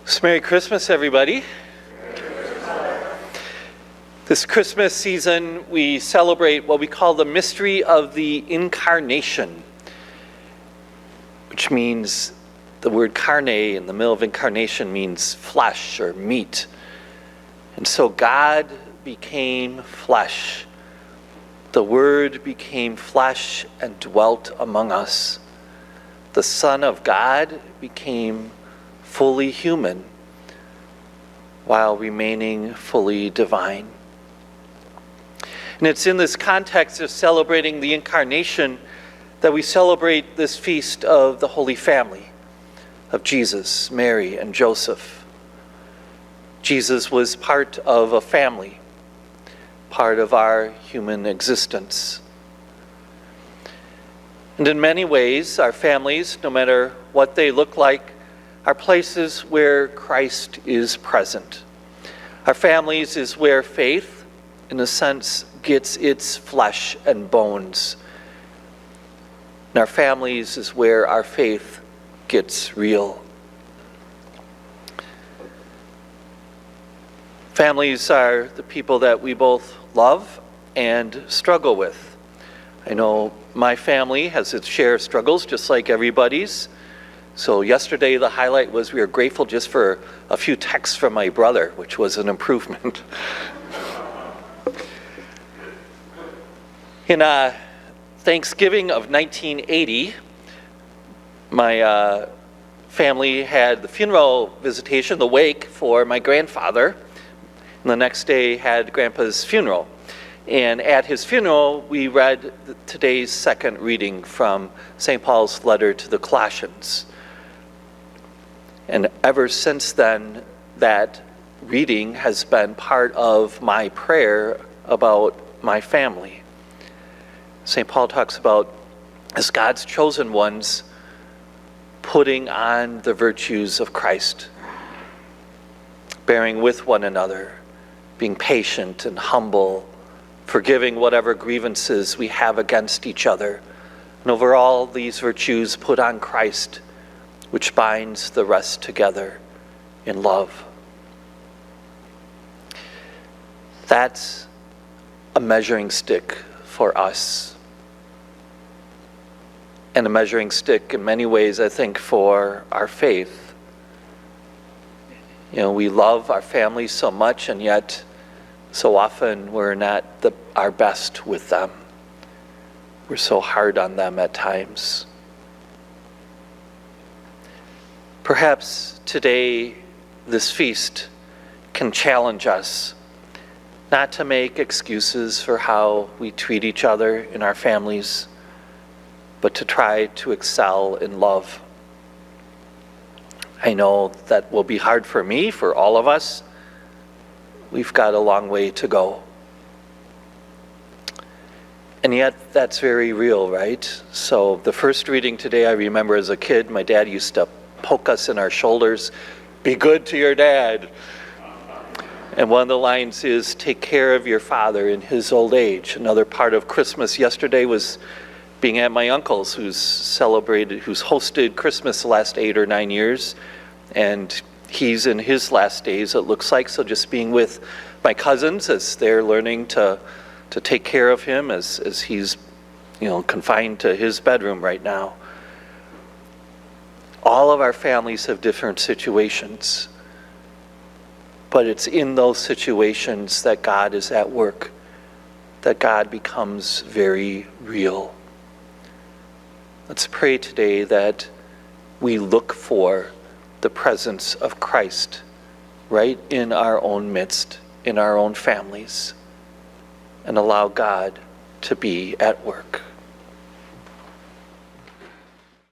So Merry Christmas, everybody. This Christmas season, we celebrate what we call the mystery of the Incarnation, which means the word carne in the middle of incarnation means flesh or meat. And so God became flesh. The Word became flesh and dwelt among us. The Son of God became fully human while remaining fully divine. And it's in this context of celebrating the Incarnation that we celebrate this feast of the Holy Family, of Jesus, Mary, and Joseph. Jesus was part of a family, part of our human existence. And in many ways, our families, no matter what they look like, are places where Christ is present. Our families is where faith, in a sense, gets its flesh and bones. And our families is where our faith gets real. Families are the people that we both love and struggle with. I know my family has its share of struggles, just like everybody's. So yesterday the highlight was we were grateful just for a few texts from my brother, which was an improvement. In Thanksgiving of 1980, my family had the funeral visitation, the wake for my grandfather, and the next day had Grandpa's funeral. And at his funeral, we read today's second reading from St. Paul's letter to the Colossians. And ever since then, that reading has been part of my prayer about my family. St. Paul talks about, as God's chosen ones, putting on the virtues of Christ, bearing with one another, being patient and humble, forgiving whatever grievances we have against each other. And over all these virtues, put on Christ, which binds the rest together in love. That's a measuring stick for us. And a measuring stick in many ways, I think, for our faith. You know, we love our families so much, and yet so often we're not our best with them. We're so hard on them at times. Perhaps today, this feast can challenge us not to make excuses for how we treat each other in our families, but to try to excel in love. I know that will be hard for me, for all of us. We've got a long way to go. And yet, that's very real, right? So the first reading today, I remember as a kid, my dad used to poke us in our shoulders, "Be good to your dad." And one of the lines is, "Take care of your father in his old age." Another part of Christmas yesterday was being at my uncle's, who's hosted Christmas the last 8 or 9 years. And he's in his last days, it looks like. So just being with my cousins as they're learning to take care of him as he's, confined to his bedroom right now. All of our families have different situations, but it's in those situations that God is at work, that God becomes very real. Let's pray today that we look for the presence of Christ right in our own midst, in our own families, and allow God to be at work.